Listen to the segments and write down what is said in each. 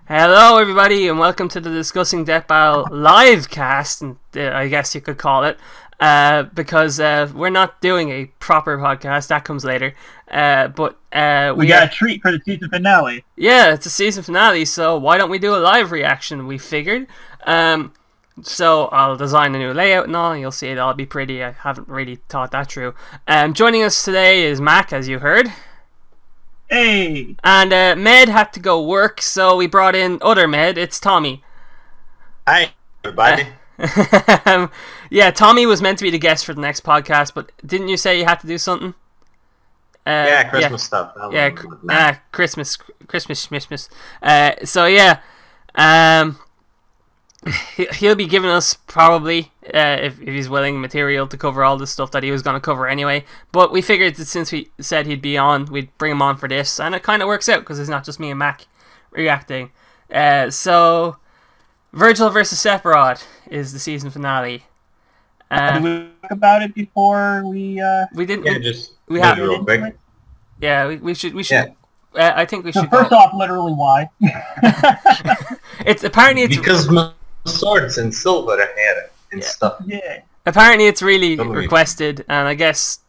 Hello everybody and welcome to the Discussing Death Battle live cast, and I guess you could call it, because we're not doing a proper podcast, that comes later, but we got a treat for the season finale. Yeah, it's a season finale, so why don't we do a live reaction, we figured. So I'll design a new layout and all, and you'll see it all be pretty. I haven't really thought that through. Joining us today is Mac, as you heard. Hey! And Med had to go work, so we brought in other Med. It's Tommy. Hi, everybody. Yeah, Tommy was meant to be the guest for the next podcast, but didn't you say you had to do something? Yeah, Christmas stuff. Christmas. So yeah, he'll be giving us probably, if he's willing, material to cover all the stuff that he was going to cover anyway. But we figured that since we said he'd be on, we'd bring him on for this, and it kind of works out because it's not just me and Mac reacting. So, Vergil versus Sephiroth is the season finale. Did we talk about it before we didn't. Yeah, just we have real quick. Yeah, we should. Yeah. I think we should. First off, literally why? It's apparently because swords and silver hair and stuff. Yeah. Apparently it's really requested, and I guess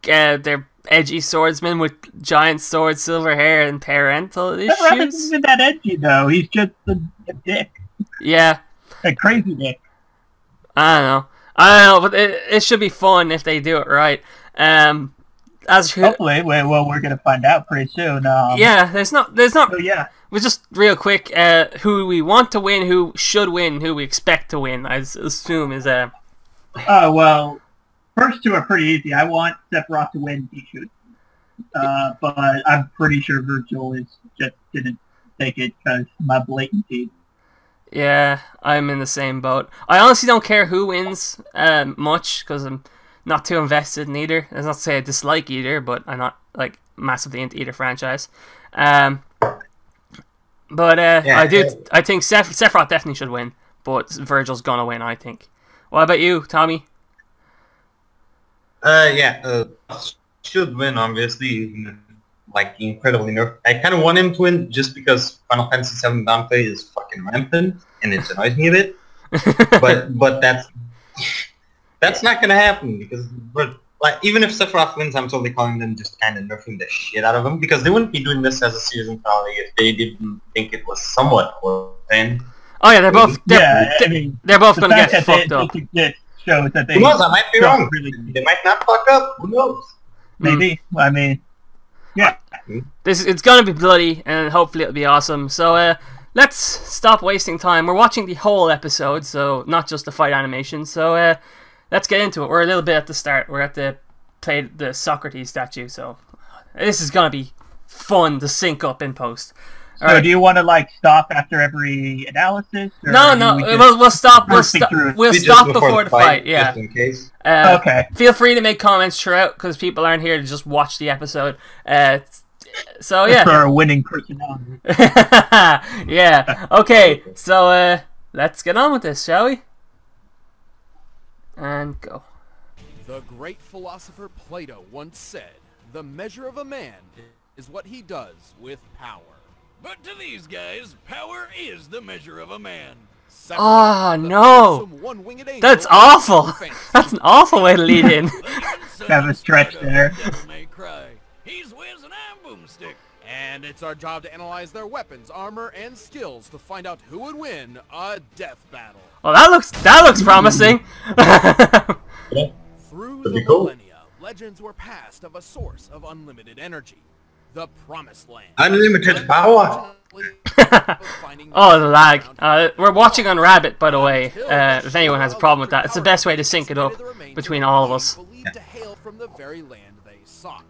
they're edgy swordsmen with giant swords, silver hair, and parental issues. Sephiroth isn't that edgy though. He's just a dick. Yeah. A crazy dick. I don't know, but it should be fun if they do it right. Hopefully, well, we're gonna find out pretty soon. Yeah, there's not. So, yeah. We're just real quick. Who we want to win, who should win, who we expect to win. I assume is Oh well, first two are pretty easy. I want Sephiroth to win. He should. But I'm pretty sure Vergil just didn't take it because my blatancy. Yeah, I'm in the same boat. I honestly don't care who wins much because I'm not too invested in either. That's not to say I dislike either, but I'm not like massively into either franchise. But yeah, I think Sephiroth definitely should win, but Vergil's gonna win, I think. What about you, Tommy? Should win, obviously. Like, incredibly nerfed. I kind of want him to win just because Final Fantasy VII Dante is fucking rampant, and it annoys me a bit. but that's not gonna happen because, like, even if Sephiroth wins, I'm totally calling them just kind of nerfing the shit out of him because they wouldn't be doing this as a season finale if they didn't think it was somewhat worth it. Oh yeah, they're both. They're both gonna get fucked up. Shows that they. Who knows? I might be wrong. They might not fuck up. Who knows? Maybe. I mean, yeah. It's gonna be bloody, and hopefully it'll be awesome. So let's stop wasting time. We're watching the whole episode, so not just the fight animation. So let's get into it. We're a little bit at the start. We're at the Socrates statue, so this is gonna be fun to sync up in post. All right. Do you want to like stop after every analysis? Or no. We'll stop. We'll stop before the fight. Yeah. Just in case. Okay. Feel free to make comments throughout because people aren't here to just watch the episode. So yeah. For a winning personality. Yeah. Okay. So let's get on with this, shall we? And go. The great philosopher Plato once said, "The measure of a man is what he does with power." But to these guys, power is the measure of a man. Oh no! That's awful! That's an awful way to lead in. Have a stretch there. He's Wiz and I'm Boomstick. And it's our job to analyze their weapons, armor, and skills to find out who would win a death battle. Well, that looks promising. Through the millennia, legends were passed of a source of unlimited energy. The Promised Land. Unlimited power. Oh, the lag. We're watching on Rabbit, by the way. If anyone has a problem with that, it's the best way to sync it up between all of us. Believed to hail from the very land they sought.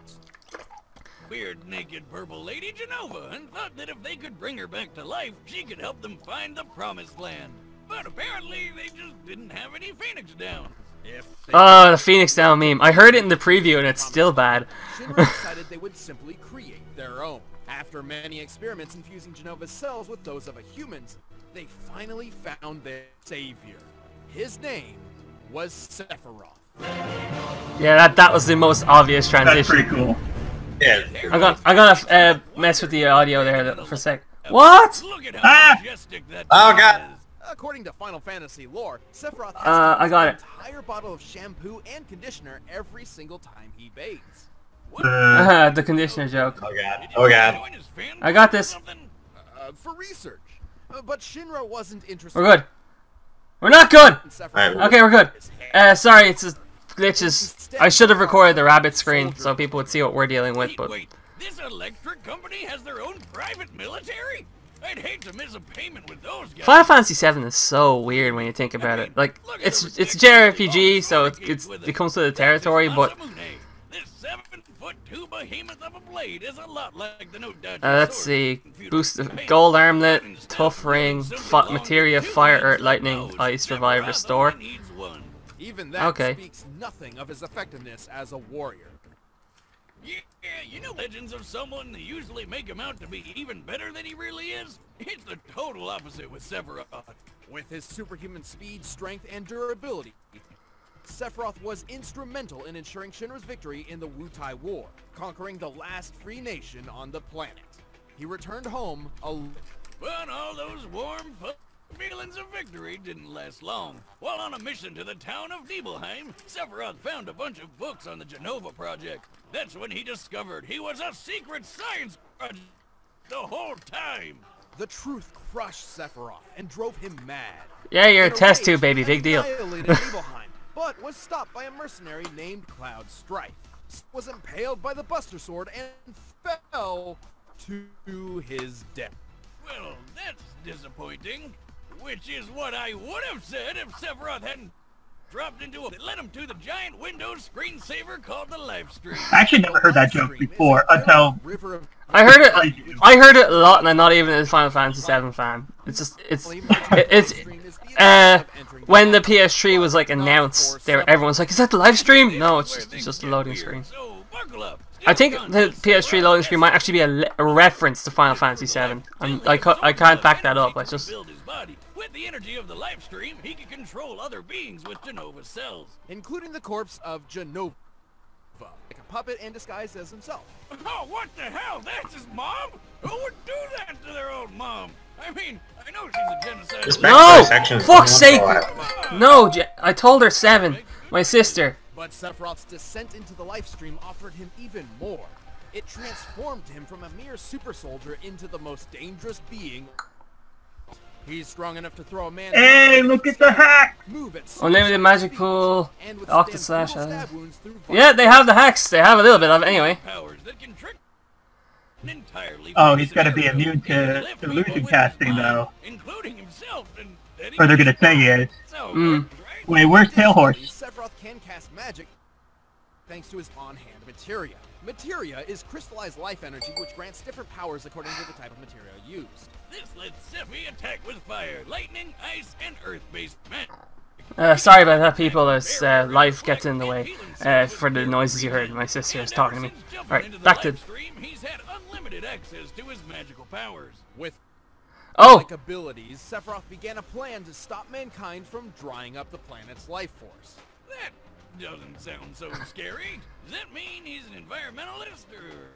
Weird, naked, purple lady Genova, and thought that if they could bring her back to life, she could help them find the Promised Land. But apparently, they just didn't have any Phoenix Down. Oh, the Phoenix Down meme. I heard it in the preview, and it's still bad. Shinra decided they would simply create their own. After many experiments infusing Genova's cells with those of a human's, they finally found their savior. His name was Sephiroth. Yeah, that was the most obvious transition. That's pretty cool. Yeah. I'm gonna mess with the audio there for a sec. What? Look at how Ah! majestic that Oh, thing God. is. According to Final Fantasy lore, Sephiroth has I got an it. entire bottle of shampoo and conditioner every single time he bathes. The conditioner joke. Oh god. Oh god. Join his fan I got club or this. something? For research. But Shinra wasn't interested. We're good. We're not good! in Sephiroth. Alright. Okay, we're good. Sorry, it's just glitches. I should have recorded the rabbit screen so people would see what we're dealing with, but... Wait, this electric company has their own private military? I'd hate to miss a payment with those guys. Final Fantasy VII is so weird when you think about it. Like, it's a JRPG, so it comes to the territory, but... This 7'2" behemoth of a blade is a lot like the let's see. Boost of gold armlet, tough ring, materia, fire, earth, lightning, ice, revive, restore. Even that Okay. speaks nothing of his effectiveness as a warrior. Yeah, you know legends of someone that usually make him out to be even better than he really is? It's the total opposite with Sephiroth. With his superhuman speed, strength, and durability, Sephiroth was instrumental in ensuring Shinra's victory in the Wutai War, conquering the last free nation on the planet. He returned home But all those warm feelings of victory didn't last long. While on a mission to the town of Nibelheim, Sephiroth found a bunch of books on the Genova project. That's when he discovered he was a secret science project the whole time. The truth crushed Sephiroth and drove him mad. Yeah, you're a In test rage, tube, baby. he Big deal. annihilated Nibelheim, but was stopped by a mercenary named Cloud Strife. Was impaled by the Buster Sword and fell to his death. Well, that's disappointing. Which is what I would have said if Sephiroth hadn't dropped into a... that led him to the giant Windows screensaver called the live stream. I actually never heard that joke before until River of I heard it a lot, and I'm not even a Final Fantasy VII fan. It's just, when the PS3 was like announced, everyone's like, "Is that the live stream?" No, it's just a loading screen. So buckle up. I think the PS3 loading screen might actually be a reference to Final Fantasy VII. I can't back that up. I just... With the energy of the live stream, he can control other beings with Genova cells. including the corpse of Genova, like a puppet and disguised as himself. Oh, what the hell? That's his mom? Who would do that to their own mom? I mean, I know she's a genocide. This No! backstory section is Fuck's sake! wonderful. No, I told her 7. My sister. But Sephiroth's descent into the life stream offered him even more. It transformed him from a mere super soldier into the most dangerous being. He's strong enough to throw a man. hey, look at the hack! Move at Unlimited magic pool. and withstand Octa slash. brutal stab wounds through Yeah, they have the hacks. They have a little bit of it anyway. Powers that can trick entirely Oh, he's gonna be immune to illusion casting, though. including himself, and Or they're gonna say he is. so, Mm. right? Wait, where's Tailhorse? Sephiroth can cast magic thanks to his on-hand materia. Materia is crystallized life energy which grants different powers according to the type of materia used. This lets Sephi attack with fire, lightning, ice, and earth-based magic. Sorry about that, people, as life gets in the way for the noises you heard. My sister is talking to me. Alright, back to... He's had unlimited access to his magical powers. With Oh! like abilities, Sephiroth began a plan to stop mankind from drying up the planet's life force. That doesn't sound so scary. Does that mean he's an environmentalist, or...?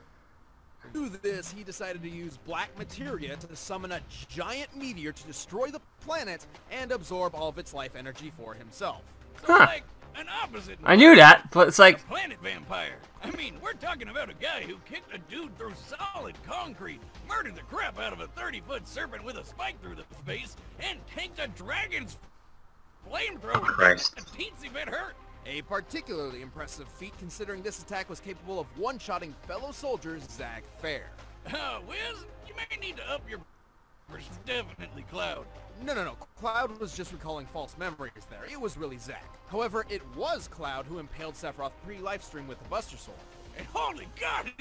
To do this, he decided to use black materia to summon a giant meteor to destroy the planet and absorb all of its life energy for himself. So, Huh. like, an opposite... I knew that, but it's like... planet vampire. I mean, we're talking about a guy who kicked a dude through solid concrete, murdered the crap out of a 30-foot serpent with a spike through the face, and tanked a dragon's flamethrower. Christ. A teensy bit hurt. A particularly impressive feat considering this attack was capable of one-shotting fellow soldier Zag Fair. Wiz, you may need to up your... Definitely Cloud. No. Cloud was just recalling false memories there. It was really Zack. However, it was Cloud who impaled Sephiroth pre-livestream with the Buster Sword. And holy God,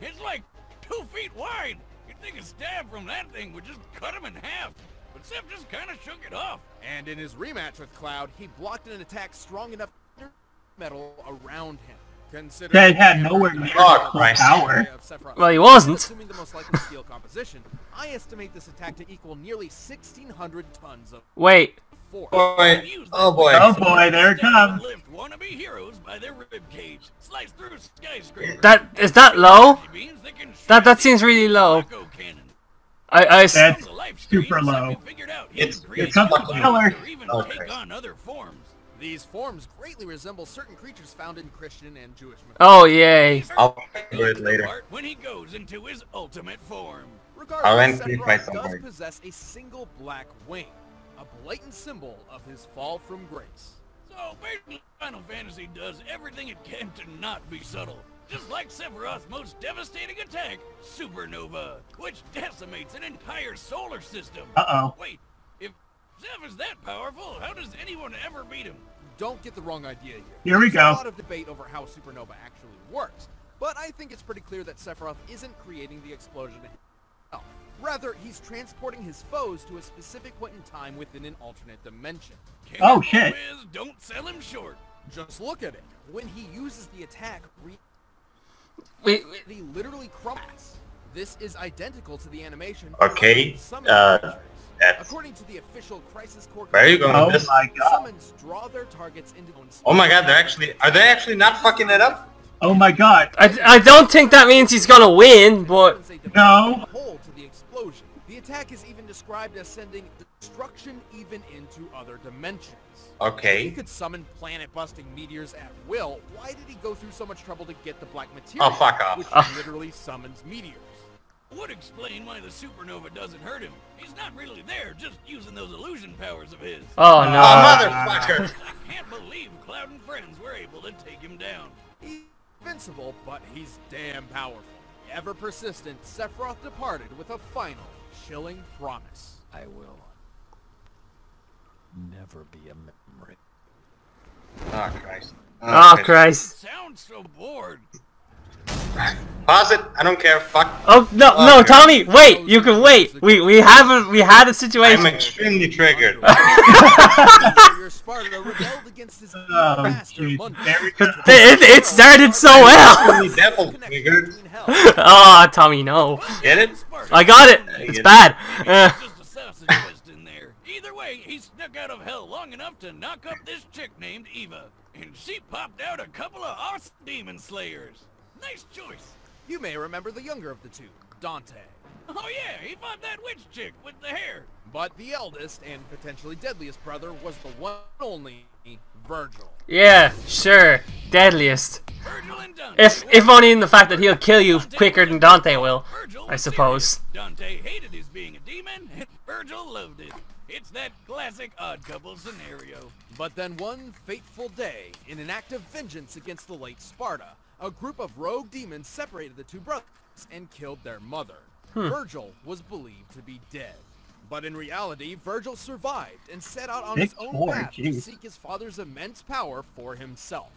it's like 2 feet wide. You'd think a stab from that thing would just cut him in half. But Sep just kind of shook it off. And in his rematch with Cloud, he blocked an attack strong enough to metal around him. That had nowhere near Oh, the Christ. power. Well, he wasn't. Assuming the most likely steel composition, I estimate this attack to equal nearly 1,600 tons of Wait. force. Boy. Oh boy. Oh boy, there it comes. Lift wannabe heroes by their rib cage, slice through skyscrapers. Is that low? Beams that can That shred seems really low. Echo cannon. I That's super low. It's fucking killer. Even Okay. take on other forms. These forms greatly resemble certain creatures found in Christian and Jewish mythology. Oh yay. I'll cover it later. When he goes into his ultimate form. I'll Regardless, end by Sephiroth does somewhere. possess a single black wing, a blatant symbol of his fall from grace. So basically, Final Fantasy does everything it can to not be subtle. Just like Sephiroth's most devastating attack, Supernova, which decimates an entire solar system. Uh-oh. Wait, if Zeph is that powerful, how does anyone ever beat him? Don't get the wrong idea here. Here we There's go. a lot of debate over how Supernova actually works, but I think it's pretty clear that Sephiroth isn't creating the explosion himself. Rather, he's transporting his foes to a specific point in time within an alternate dimension. Oh, shit. Is, don't sell him short. Just look at it. When he uses the attack, Wait, he literally crumbles. This is identical to the animation. Okay, Summon that's- creatures. According to the official Crisis Core, Where are you going Oh with this? my god. summons draw their targets into their own Oh my god, are they actually not fucking it up? Oh my god. I don't think that means he's gonna win, but No. Hole to the explosion. The attack is even described as sending destruction even into other dimensions. He Okay. could summon planet-busting meteors at will. Why did he go through so much trouble to get the black materia? Oh, fuck off. Which literally summons meteors. Would explain why the supernova doesn't hurt him. He's not really there, just using those illusion powers of his. oh Oh, no. motherfucker! I can't believe Cloud and friends were able to take him down. He's invincible, but he's damn powerful. Ever persistent, Sephiroth departed with a final, chilling promise. I will never be a memory. Oh Christ. Oh Christ. Sounds so bored. Pause it. I don't care. Fuck. Oh no, no, Okay. Tommy, wait. You can wait. We had a situation. I'm extremely triggered. Your Sparta rebelled against his evil Oh, master, jeez. Mundus. There we go. It started so well. Extremely devil triggered. Oh, Tommy, no. Get it? I got it. It's bad. Just a sausage twist in there. Either way, he snuck out of hell long enough to knock up this chick named Eva. And she popped out a couple of awesome demon slayers. Nice choice. You may remember the younger of the two, Dante. Oh yeah, he fought that witch chick with the hair. But the eldest and potentially deadliest brother was the one and only Vergil. Yeah, sure. Deadliest. Vergil and Dante. If only in the fact that he'll kill you quicker than Dante will, Vergil I was suppose. serious. Dante hated his being a demon, and Vergil loved it. It's that classic odd couple scenario. But then one fateful day, in an act of vengeance against the late Sparta, a group of rogue demons separated the two brothers and killed their mother. Vergil was believed to be dead. But in reality, Vergil survived and set out on his Big own boy, path to jeez. seek his father's immense power for himself.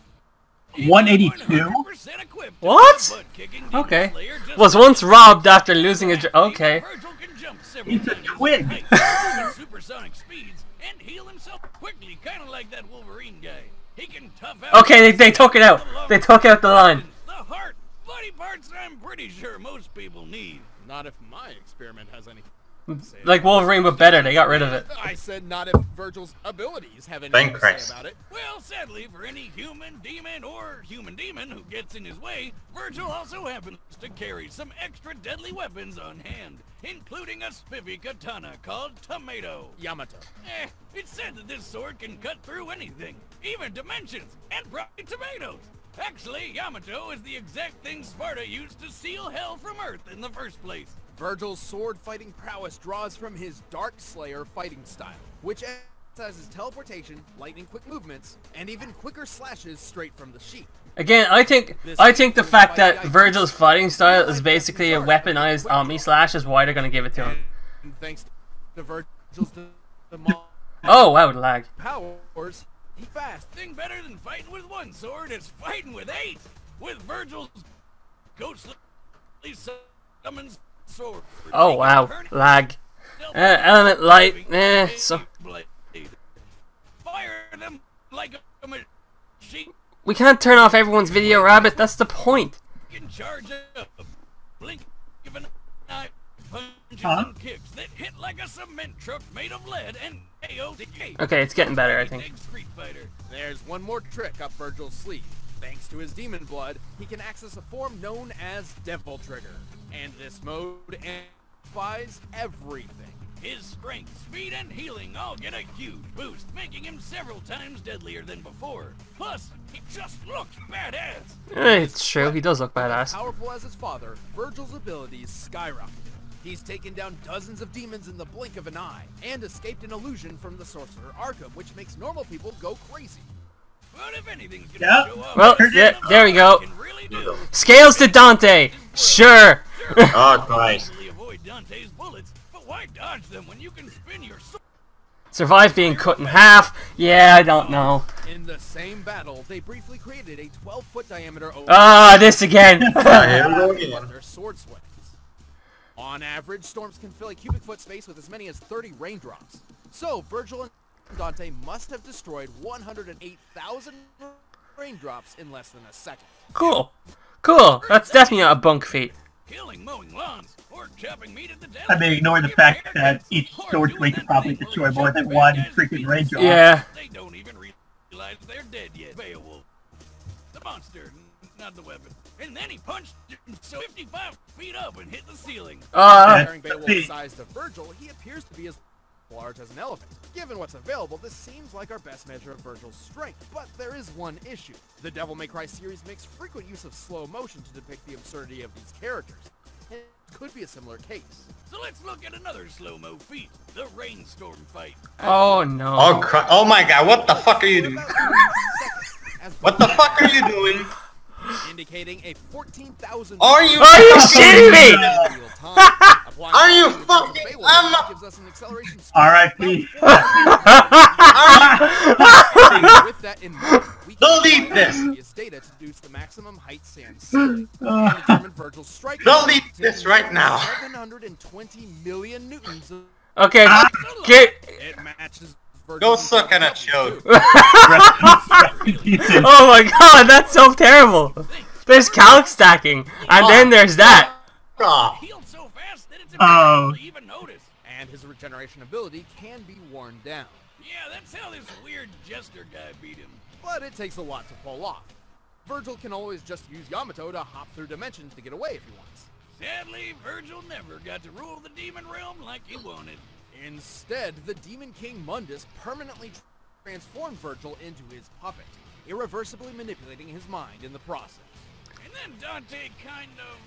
182? 100% equipped to What? be a butt-kicking demon Okay. slayer just Was like once robbed after losing a. Okay. Vergil can jump several He's a times twig. his height with supersonic speeds and heal himself quickly, kind of like that Wolverine guy. He can tough out. Okay, they took it out. They took out the line. The heart, bloody parts I'm pretty sure most people need. Not if my experiment has any. Like Wolverine, but better. They got rid of it. I said not if Vergil's abilities have anything Thank to Christ. say about it. Well, sadly, for any human demon or human demon who gets in his way, Vergil also happens to carry some extra deadly weapons on hand, including a spiffy katana called Tomato. Yamato. It's said that this sword can cut through anything, even dimensions, and probably tomatoes. Actually, Yamato is the exact thing Sparta used to seal hell from Earth in the first place. Vergil's sword-fighting prowess draws from his Dark Slayer fighting style, which emphasizes teleportation, lightning-quick movements, and even quicker slashes straight from the sheath. Again, I think the fact that Virgil's fighting style is basically a weaponized Omni Slash is why they're gonna give it to him. And thanks to Vergil's Oh wow, lag. powers, he fast. Thing better than fighting with one sword is fighting with 8. With Vergil's ghostly summons sword. Oh wow, lag. Element light. So Fire them like a machine. we can't turn off everyone's video, Rabbit. That's the point. Can charge up. Blink of an eye. Punches Huh? and kicks that hit like a cement truck made of lead and KO the gate. Okay, it's getting better, I think. Street Fighter. There's one more trick up Vergil's sleeve. Thanks to his demon blood, he can access a form known as Devil Trigger. And this mode Buys everything. His strength, speed, and healing all get a huge boost, making him several times deadlier than before. Plus, he just looks badass. It's true, he does look badass. Powerful as his father, Vergil's abilities skyrocketed. He's taken down dozens of demons in the blink of an eye, and escaped an illusion from the sorcerer Arkham, which makes normal people go crazy. But if anything's gonna Yep. show up, Well, yeah, there we go. can really do. Scales to Dante. Sure. Oh Christ. Easily avoid Dante's bullets, but why dodge them when you can spin your sword? Survive being cut in half. Yeah, I don't know. In the same battle, they briefly created a 12-foot diameter opening This again. Here we go on again. their sword swings. On average, storms can fill a cubic foot space with as many as 30 raindrops. So, Vergil and Dante must have destroyed 108,000 raindrops in less than a second. Cool. Cool. That's definitely not a bunk feat. Killing mowing lawns, or chopping meat at the deli. I mean, ignore the fact that each sword swing could probably destroy more than one freaking raindrop. Yeah. They don't even realize they're dead yet. Beowulf, the monster, not the weapon. And then he punched him so 55 feet up and hit the ceiling. Comparing Beowulf's size to Vergil, he appears to be as large as an elephant. Given what's available, this seems like our best measure of Vergil's strength, but there is one issue. The Devil May Cry series makes frequent use of slow motion to depict the absurdity of these characters. It could be a similar case. So let's look at another slow-mo feat, the rainstorm fight. Oh no. Oh my God! What the fuck are you doing? What the fuck are you doing? Indicating a 14,000. Are you shitting me? Are you fucking? I'm not. Gives us an acceleration speed. R.I.P. With that in mind, we can Delete this. use data to deduce the maximum height sand ceiling. Determine Vergil's strike. Delete this right now. 720 million newtons. Okay. Get. It matches. Vergil's Go suck on a show. Oh my god, that's so terrible. There's calc stacking, and then there's that. Oh. Healed so fast that it's Oh. impossible to even notice. And his regeneration ability can be worn down. Yeah, that's how this weird jester guy beat him. But it takes a lot to pull off. Vergil can always just use Yamato to hop through dimensions to get away if he wants. Sadly, Vergil never got to rule the demon realm like he wanted. Instead, the Demon King Mundus permanently transformed Vergil into his puppet, irreversibly manipulating his mind in the process. And then Dante kind of,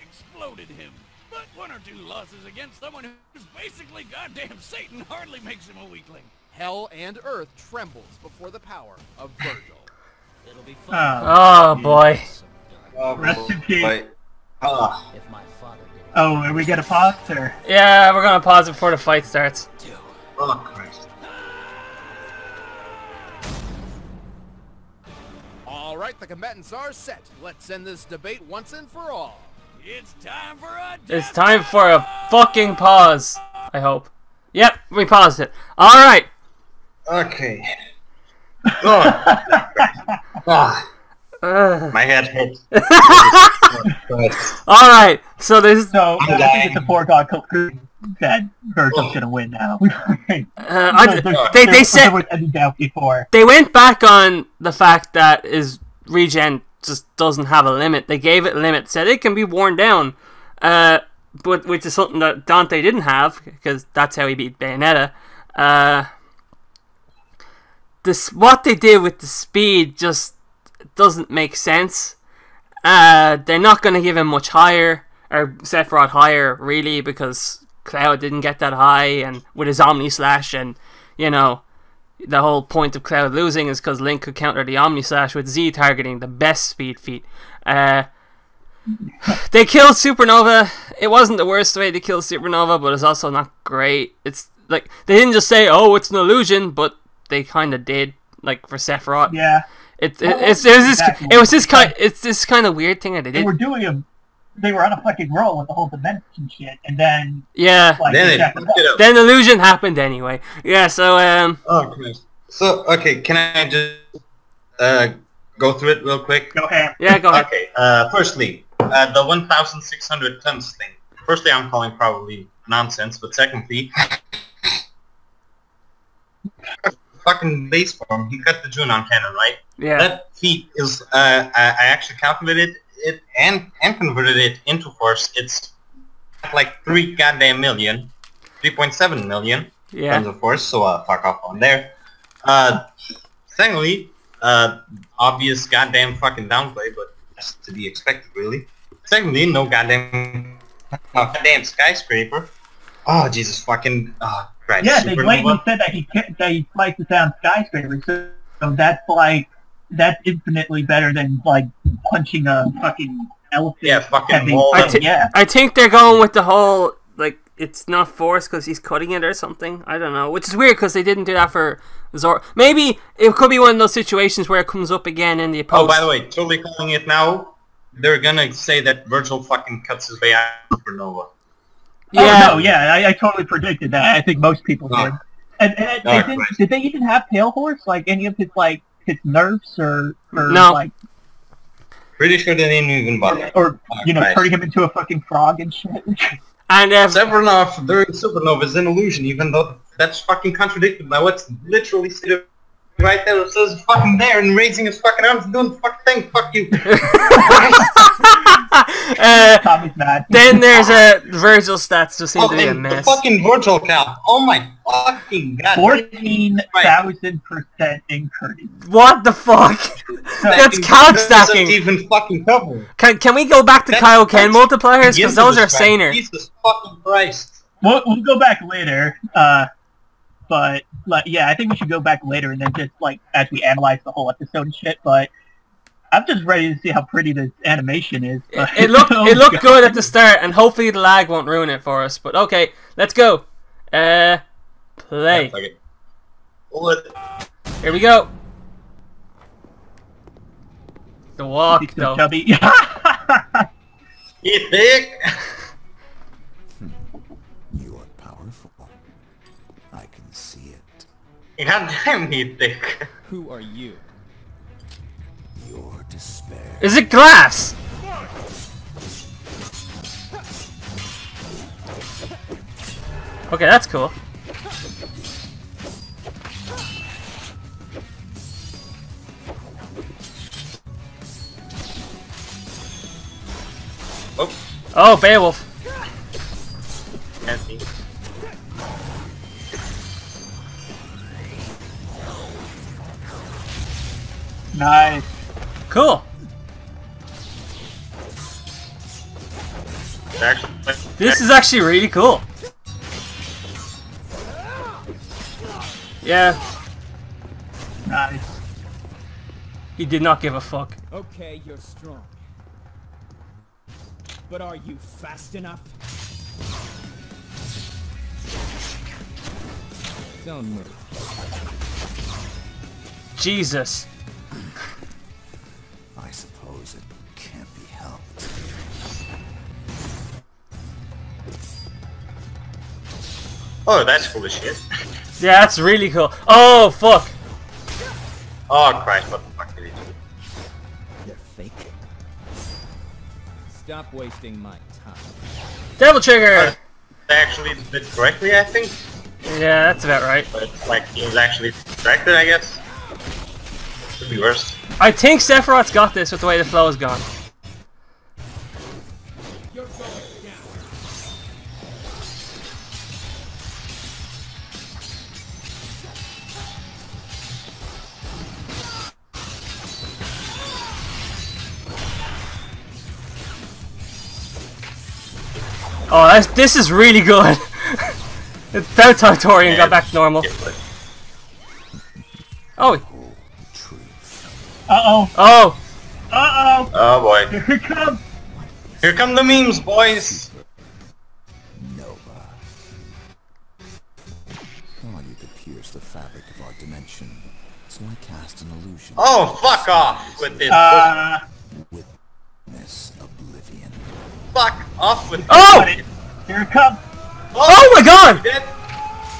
exploded him. But one or two losses against someone who's basically goddamn Satan hardly makes him a weakling. Hell and Earth trembles before the power of Vergil. It'll be Oh boy. Rest in peace. Wait. Ah. if my father did it. Oh, are we gonna pause or? Yeah, we're gonna pause it before the fight starts. Oh Christ. Alright, the combatants are set. Let's end this debate once and for all. It's time for a It's time for a fucking pause. I hope. Yep, we paused it. Alright. Okay. Oh. Ah. My head hurts. Alright, so there's... So I'm I dying. think it's a foregone conclusion that Vergil's gonna win now. They said... there was any doubt before. They went back on the fact that his regen just doesn't have a limit. They gave it a limit, said it can be worn down, but which is something that Dante didn't have, because that's how he beat Bayonetta. What they did with the speed just doesn't make sense. They're not going to give him much higher, or Sephiroth higher, really, because Cloud didn't get that high, and with his Omni Slash, and, you know, the whole point of Cloud losing is because Link could counter the Omni Slash with Z targeting, the best speed feat. They killed Supernova. It wasn't the worst way to kill Supernova, but it's also not great. It's like, they didn't just say, oh, it's an illusion, but they kind of did, like, for Sephiroth. Yeah. It's this kind of weird thing that they They did. were doing they were on a fucking roll with the whole dimension shit, and then Yeah. like Then they it jacked it up. fucked it up. Then illusion happened anyway. Yeah. So Oh Christ. So okay, can I just go through it real quick? Go ahead. yeah. Go ahead. Okay. Firstly, the 1,600 tons thing. Firstly, I'm calling probably nonsense, but secondly, fucking base form. He cut the Junon cannon, right? Yeah. That feat is, I actually calculated it and converted it into force. It's like 3 goddamn million. 3.7 million. Yeah. Tons of course, so fuck off on there. Secondly, obvious goddamn fucking downplay, but that's to be expected, really. Secondly, no goddamn skyscraper. Oh, Jesus fucking... Oh, Christ. Yeah, they blatantly Supernova. said that he slices down skyscrapers, so that's like, that's infinitely better than like punching a fucking elephant. Yeah, fucking heavy- wall. Yeah. I think they're going with the whole, like, it's not forced because he's cutting it or something. I don't know. Which is weird because they didn't do that for Zor. Maybe it could be one of those situations where it comes up again in the post. Oh, by the way, totally calling it now. They're gonna say that Vergil fucking cuts his way out of Supernova. Yeah. Oh, no, yeah, I totally predicted that. I think most people did. And did they even have Pale Horse? Like, any of his, like, his nerfs or No. like... Pretty sure they didn't even bother. Or, you know, Christ. turning him into a fucking frog and shit. And Sephiroth during Supernova is an illusion, even though that's fucking contradicted by what's literally stated right there. It says fucking there and raising his fucking arms and doing the fucking thing. Fuck you. Tommy's mad. then there's Vergil stats just seem to be a and the mess. fucking Vergil cap. Oh my fucking god. 14,000% increase. What the fuck? That's couch Doesn't stacking. even fucking cover. Can we go back to Kaioken multipliers? Because those are saner. Jesus fucking Christ. We'll go back later, but like, yeah, I think we should go back later and then just like as we analyze the whole episode and shit. But I'm just ready to see how pretty this animation is. But, It looked oh, it looked God. good at the start, and hopefully the lag won't ruin it for us. But okay, let's go. Play. Yeah, fuck it. What? Here we go. The walk, He's so though. chubby. You dick. You are powerful. I can see it. God damn you dick. Who are you? Your despair. Is it glass? Okay, that's cool. Oh, Oh, Beowulf. can't see. Nice. Cool. Actually, This is actually really cool. Yeah, Nice. he did not give a fuck. Okay, you're strong. But are you fast enough? Don't move. Jesus. I suppose it can't be helped. oh, that's cool as shit. Yeah, that's really cool. Oh, fuck. Oh Christ, what the fuck did he do? They're fake. Stop wasting my time. Devil Trigger. They actually did correctly, I think. Yeah, that's about right. But like he was actually distracted, I guess. Could be worse. I think Sephiroth's got this with the way the flow has gone. You're going down. Oh, this is really good. That Tartorian got back to normal. Yeah, but Oh, Uh-oh. oh. Uh-oh. oh boy. Here it comes. Here come the memes, boys. Nova. Thought you could pierce the fabric of our dimension, so I cast an illusion. Oh, fuck off with this. Witness oblivion. Fuck off with Oh! this. Here it comes. Oh my god! Dead.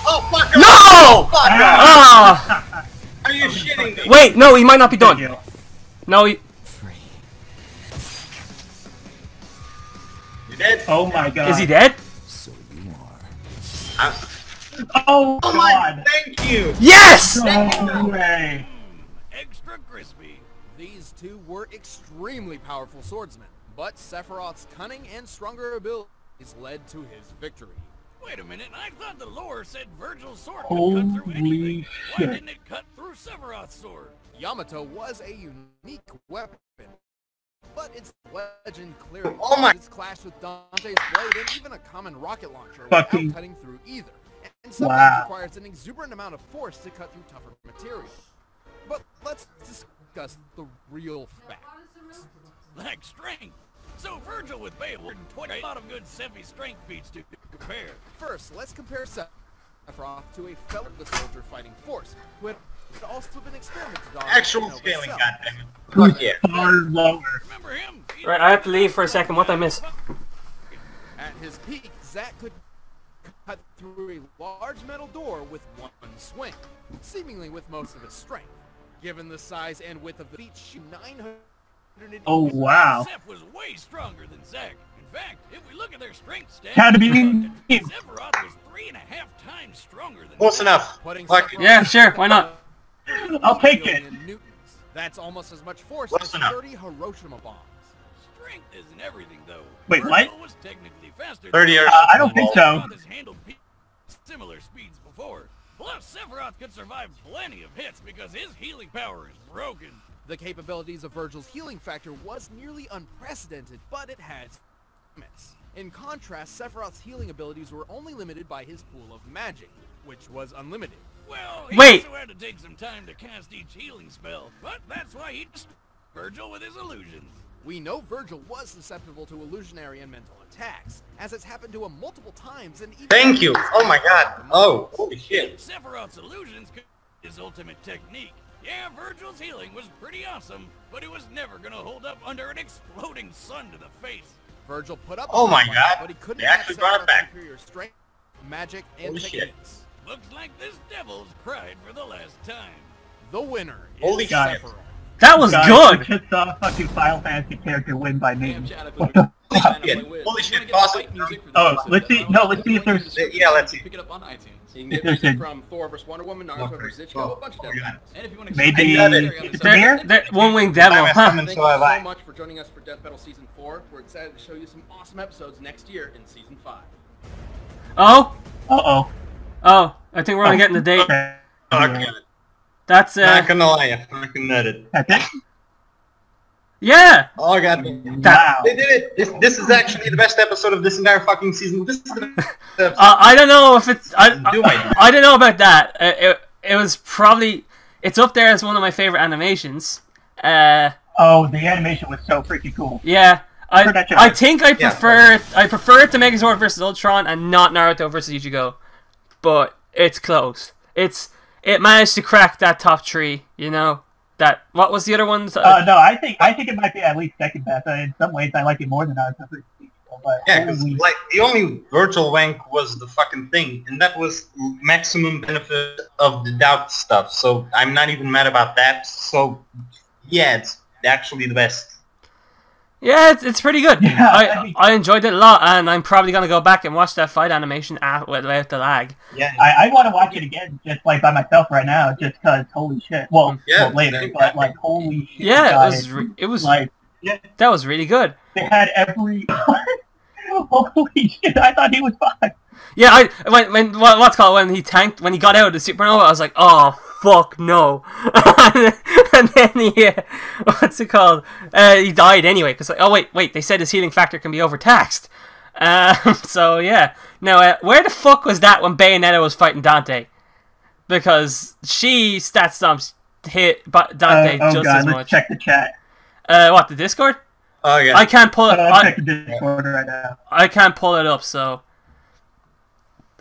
Oh, fuck off. No! Fuck off. Ah! Are you shitting me? Wait, no, he might not be done. No, he... Free. You dead? Oh my god. Is he dead? So you are. Oh, Oh my, god. thank you. Yes! No way. Extra crispy. These two were extremely powerful swordsmen, but Sephiroth's cunning and stronger ability led to his victory. Wait a minute, I thought the lore said Vergil's sword could cut through Holy anything. Why shit. didn't it cut through Sephiroth's sword? Yamato was a unique weapon, but its legend clearly Oh my- clashed with Dante's blade and even a common rocket launcher Fucking- without cutting through either. And sometimes Wow. requires an exuberant amount of force to cut through tougher material. But let's discuss the real facts. Like strength. So Vergil with Beowulf and 20 a lot of good Sephi strength feats to compare. First, let's compare Sephiroth to a fellow soldier fighting force who had also been experimented on. Actual Supernova scaling, itself. goddammit. Who's Fuck yeah. far lower? Remember him? Right, I have to leave for a second. What did I miss? At his peak, Zack could cut through a large metal door with one swing, seemingly with most of his strength. Given the size and width of the beach, 900. Oh wow. Seph was way stronger than Zack. In fact, if we look at their strength stats, Had to be Sephiroth was 3.5 times stronger than Close Zack. enough. Putting Fuck Sephiroth Yeah, sure, why not? I'll take it. in newtons. That's almost as much force Close as enough. 30 Hiroshima bombs. Strength isn't everything, though. Wait, what? Vergil was technically faster 30 than years. Zack. I don't think so. Sephiroth has handled similar speeds before. Plus, Sephiroth could survive plenty of hits because his healing power is broken. The capabilities of Vergil's healing factor was nearly unprecedented, but it had limits. In contrast, Sephiroth's healing abilities were only limited by his pool of magic, which was unlimited. Well, he Wait. also had to take some time to cast each healing spell, but that's why he Vergil with his illusions. We know Vergil was susceptible to illusionary and mental attacks, as it's happened to him multiple times and even... Thank you. Oh my god. Oh, holy shit. Sephiroth's illusions could be his ultimate technique. Yeah, Vergil's healing was pretty awesome, but it was never gonna hold up under an exploding sun to the face. Vergil put up Oh a my fight, god. but he couldn't They match actually brought it Sephiroth's back. superior strength, magic, and Holy shit. techniques. Looks like this devil's cried for the last time. The winner Holy is shit. Sephiroth. That was Guys, good. I just saw a fucking Final Fantasy character win by me. Damn, Chad, I What thought the fuck? Holy shit, awesome. Oh, let's see. No, let's see if there's. Yeah, let's see. Pick it up on iTunes. You can If get there's music a- from Thor vs. Wonder Woman, Naruto vs. Ichigo, a bunch of Oh, devils. God. And if you want to Maybe it's Demir? That one-winged devil, I'm a huh? summon, Thank so you I so like. much for joining us for Death Battle Season 4. We're excited to show you some awesome episodes next year in Season 5. Oh? Uh-oh. Oh, I think we're only getting the date. Okay. Fuck it. That's, Not gonna lie, I fucking nutted. That's it? yeah! Oh god. Wow. They did it! This is actually the best episode of this entire fucking season. This is the best episode. I don't know if it's... I I don't know about that. It was probably... It's up there as one of my favorite animations. Oh, the animation was so freaking cool. Yeah. For that I job. think I Yeah. prefer it to Megazord vs. Ultron and not Naruto vs. Ichigo. But it's close. It managed to crack that top 3, you know? What was the other one? No, I think it might be at least second best. In some ways, I like it more than Naruto. But Yeah, because holy- like the only virtual wank was the fucking thing, and that was maximum benefit of the doubt stuff. So I'm not even mad about that. So yeah, it's actually the best. Yeah, it's pretty good. Yeah, I mean- I enjoyed it a lot, and I'm probably gonna go back and watch that fight animation without the lag. Yeah, I want to watch it again, just like by myself right now, just because holy shit. Well, Yeah, well later, but like holy shit. Yeah, guys. it was like that was really good. they had every. Holy shit! I thought he was fine. Yeah, when he tanked, when he got out of the supernova, I was like, oh fuck no, and then he, what's it called? He died anyway because oh wait, they said his healing factor can be overtaxed. So yeah, now where the fuck was that when Bayonetta was fighting Dante? Because she stat stomps hit Dante Oh just god, as let's much. check the chat. What, the Discord? oh yeah. I can't pull it. Let's check the Discord right now. I can't pull it up, so.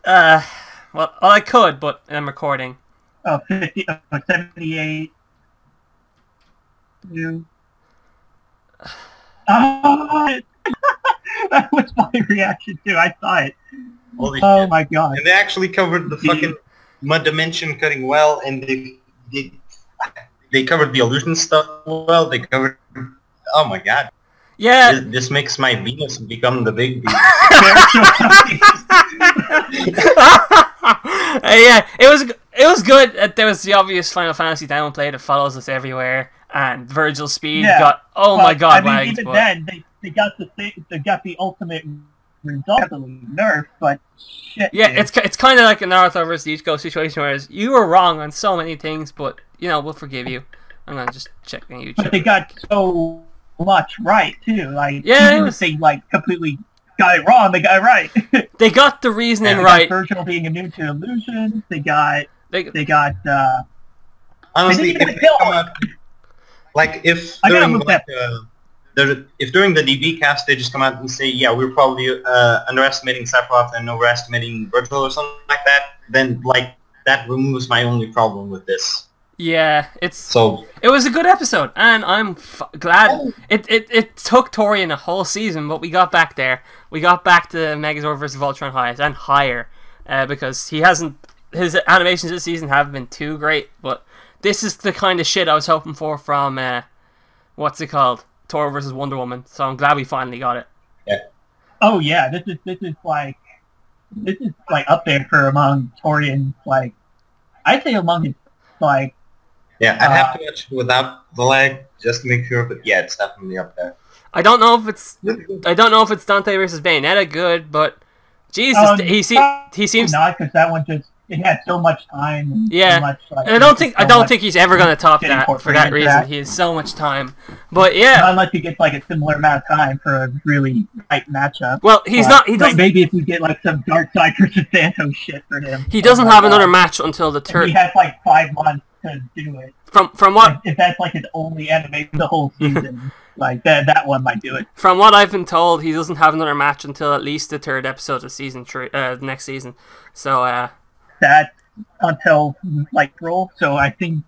Well, I could, but I'm recording. Oh, 78. You. Oh, that was my reaction too. I saw it. Holy Oh shit. my god. And they actually covered the fucking mud dimension cutting well, and they covered the illusion stuff well. They covered. Oh my god. Yeah, This makes my Venus become the big beast. yeah, it was good. There was the obvious Final Fantasy downplay that follows us everywhere, and Vergil's speed Yeah, got my god I mean, lagged. even but- then, they got the ultimate result heavily nerfed, but shit. Yeah, dude. it's kind of like a Naruto versus Ichigo situation, whereas you were wrong on so many things, but you know we'll forgive you. I'm gonna just check on YouTube. But they got so much right too. Like, Yeah, even if they like completely got it wrong, they got it right. They got the reasoning They right. got Vergil being immune to illusions. They got. Honestly, they didn't if even they kill come him. out, like if I gotta during move like, if during the DB cast they just come out and say, yeah, we're probably underestimating Sephiroth and overestimating Vergil or something like that, then like that removes my only problem with this. Yeah, it was a good episode, and I'm glad it took Torian a whole season, but we got back there. We got back to Megazord versus Voltron highs and higher, because his animations this season haven't been too great, but this is the kind of shit I was hoping for from what's it called, Thor versus Wonder Woman. So I'm glad we finally got it. Yeah. Oh yeah, this is like up there for among Torian's, like I'd say among his like. Yeah, I'd have to watch it without the lag just to make sure, but yeah, it's definitely up there. I don't know if it's Dante versus Bayonetta good, but Jesus, he seems not, because that one just it had so much time. And yeah, so much, like, and I don't think he's ever gonna top that for that reason. He has so much time, but yeah, unless he gets like a similar amount of time for a really tight matchup. Well, he's not. He like, doesn't. Maybe if we get like some Dark Side versus Santos shit for him. He doesn't have another match until the third. He has like 5 months to do it. From what? If that's like his only animation the whole season, like that one might do it. From what I've been told, he doesn't have another match until at least the third episode of season 3, next season. So that's until like April. So I think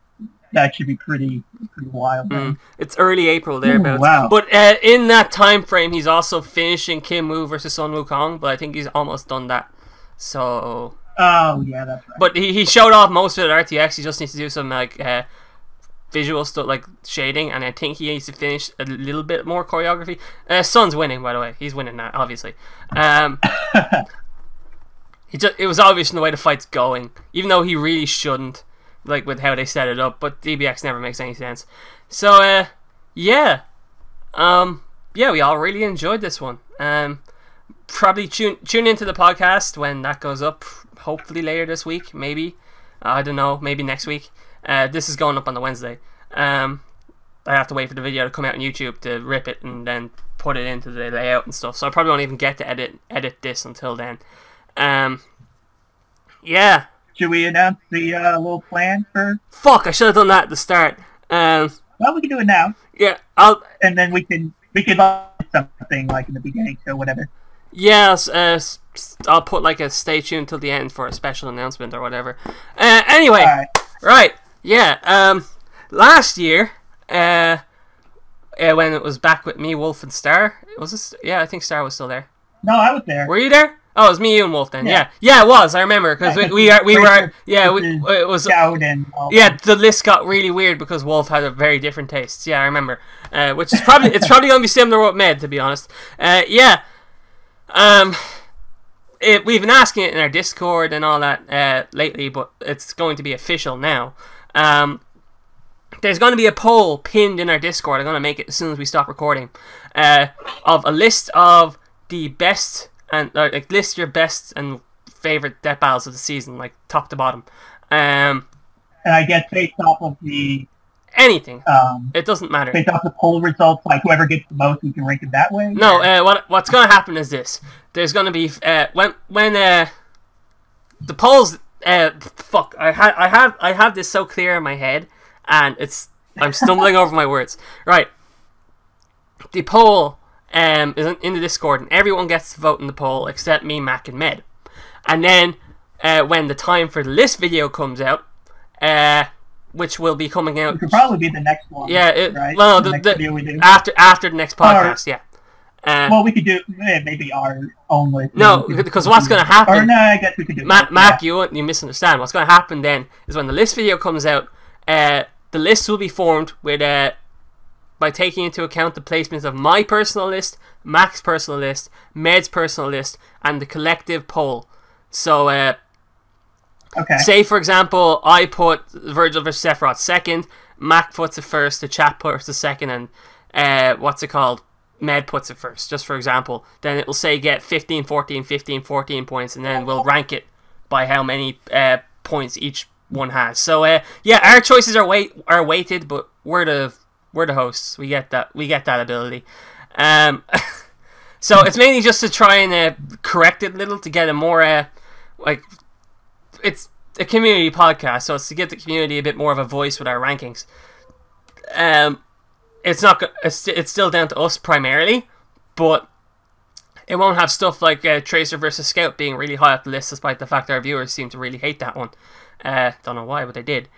that should be pretty wild. It's early April thereabouts. Wow. But in that time frame, he's also finishing Kim Woo versus Sun Wukong. But I think he's almost done that. So. Oh yeah, that's right. But he showed off most of it at RTX. He just needs to do some like visual stuff, like shading, and I think he needs to finish a little bit more choreography. Sun's winning, by the way. He's winning that, obviously. It was obvious in the way the fight's going, even though he really shouldn't, like with how they set it up. But DBX never makes any sense. So yeah, we all really enjoyed this one. Probably tune into the podcast when that goes up. Hopefully later this week, maybe. I don't know, maybe next week. This is going up on the Wednesday. I have to wait for the video to come out on YouTube to rip it and then put it into the layout and stuff. So I probably won't even get to edit this until then. Yeah. Should we announce the little plan for? Fuck! I should have done that at the start. Well, we can do it now. Yeah, and then we can something like in the beginning, so whatever. Yes, I'll put like a stay tuned till the end for a special announcement or whatever. Anyway, right, yeah. Last year, when it was back with me, Wolf, and Star, was this? Yeah, I think Star was still there. No, I was there. Were you there? Oh, it was me, you, and Wolf then. Yeah, it was. I remember because we were. Yeah, it was. Yeah, the list got really weird because Wolf had a very different tastes. Yeah, I remember. Which is probably probably gonna be similar with Med, to be honest. Yeah. We've been asking it in our Discord and all that lately, but it's going to be official now. There's going to be a poll pinned in our Discord. I'm going to make it as soon as we stop recording, of a list of the best and like list your best and favorite death battles of the season, like top to bottom. And I guess based off of the anything, it doesn't matter. Based off the poll results, like whoever gets the most, we can rank it that way. No, what's going to happen is this: there's going to be when the polls. Fuck! I have this so clear in my head, and I'm stumbling over my words. Right, the poll is in the Discord, and everyone gets to vote in the poll except me, Mac, and Med. And then when the time for the list video comes out, which will be coming out. It could probably be the next one. Yeah, right? Well, the next video we do. after the next podcast, yeah. Well, we could do maybe our own list. No, because what's going to happen? Or no, I guess we could do. Mac, you misunderstand. What's going to happen then is when the list video comes out, the list will be formed with by taking into account the placements of my personal list, Mac's personal list, Med's personal list, and the collective poll. So, okay. Say, for example, I put Vergil vs. Sephiroth second, Mac puts it first, the chat puts it second, and what's it called? Med puts it first, just for example, then it'll say get 15, 14, 15, 14 points, and then we'll rank it by how many points each one has. So yeah, our choices are weighted, but we're the hosts. We get that ability. So it's mainly just to try and correct it a little, to get a more like, it's a community podcast, so it's to give the community a bit more of a voice with our rankings. It's still down to us primarily, but it won't have stuff like Tracer versus Scout being really high up the list, despite the fact our viewers seem to really hate that one. Don't know why, but they did.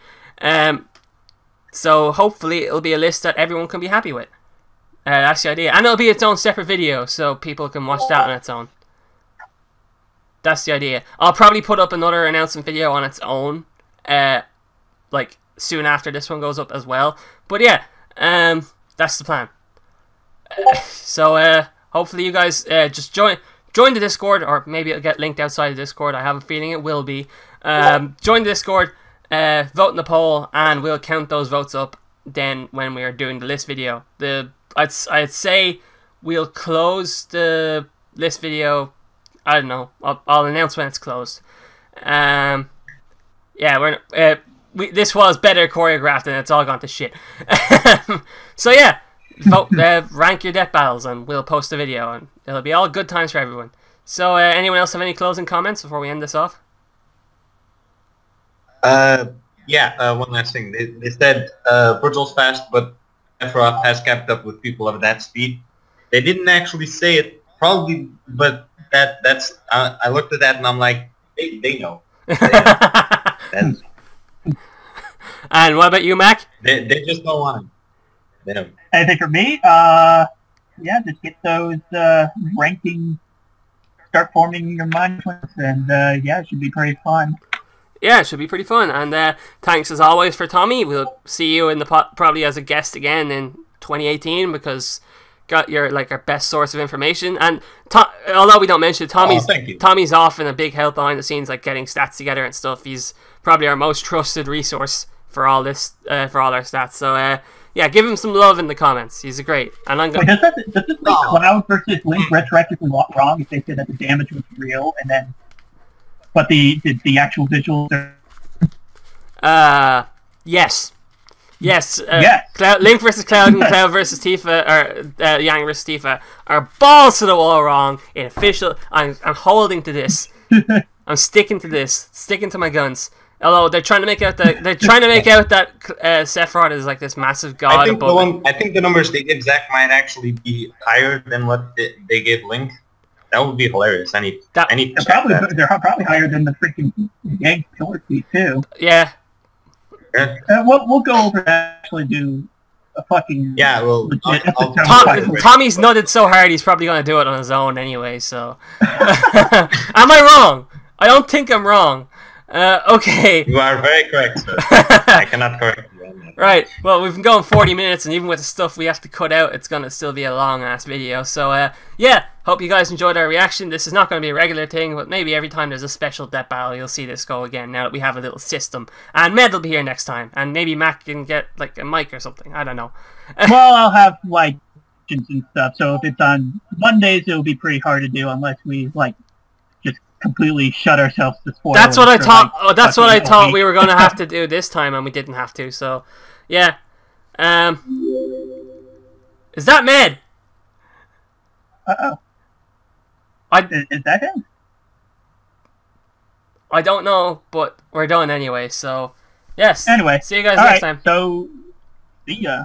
So hopefully it'll be a list that everyone can be happy with. That's the idea, and it'll be its own separate video, so people can watch that on its own. That's the idea. I'll probably put up another announcement video on its own, like soon after this one goes up as well. But yeah, that's the plan. So hopefully you guys just join the Discord, or maybe it'll get linked outside the Discord. I have a feeling it will be. Join the Discord, vote in the poll, and we'll count those votes up then when we are doing the list video. I'd say we'll close the list video. I don't know. I'll announce when it's closed. Yeah, this was better choreographed, and it's all gone to shit. So yeah, vote, rank your death battles, and we'll post a video, and it'll be all good times for everyone. So anyone else have any closing comments before we end this off? Yeah, one last thing. They said Vergil's fast, but Sephiroth has kept up with people of that speed. They didn't actually say it, probably, but that's I looked at that and I'm like, they know. And what about you, Mac? They just don't want him. They don't. I think for me, yeah, just get those rankings, start forming your mind, and yeah, it should be pretty fun. Yeah, it should be pretty fun. And thanks as always for Tommy. We'll see you in the probably as a guest again in 2018, because got your our best source of information. And although we don't mention it, Tommy's often a big help behind the scenes, like getting stats together and stuff. He's probably our most trusted resource for all this, for all our stats. So yeah, give him some love in the comments. He's great. And I'm going. Does this make Cloud versus Link retroactively wrong if they said that the damage was real and then, but the actual visuals are... Yes. Yes. Link versus Cloud and Cloud versus Tifa, or Yang versus Tifa, are balls to the wall wrong in official. I'm holding to this. I'm sticking to this. Sticking to my guns. Although they're trying to make out that Sephiroth is like this massive god. I think the numbers they give Zack might actually be higher than what they gave Link. That would be hilarious. They're probably higher than the freaking Yang killer feat too. Yeah. We'll go over and actually do a fucking... Yeah, well... Tommy's nutted so hard he's probably going to do it on his own anyway, so... Am I wrong? I don't think I'm wrong. Okay. You are very correct, sir. I cannot correct you on that. Right, well, we've been going 40 minutes, and even with the stuff we have to cut out, it's going to still be a long-ass video. So, yeah, hope you guys enjoyed our reaction. This is not going to be a regular thing, but maybe every time there's a special death battle, you'll see this go again, now that we have a little system. And Med will be here next time, and maybe Mac can get, like, a mic or something. I don't know. Well, I'll have, like, and stuff, so if it's on Mondays, it'll be pretty hard to do unless we, like, completely shut ourselves to spoilers. That's what I thought. Like, that's what I thought we were going to have to do this time, and we didn't have to. So, yeah. Is that Med? Uh-oh. Is that him? I don't know, but we're done anyway. So, yes. Anyway, see you guys next time. So, see ya.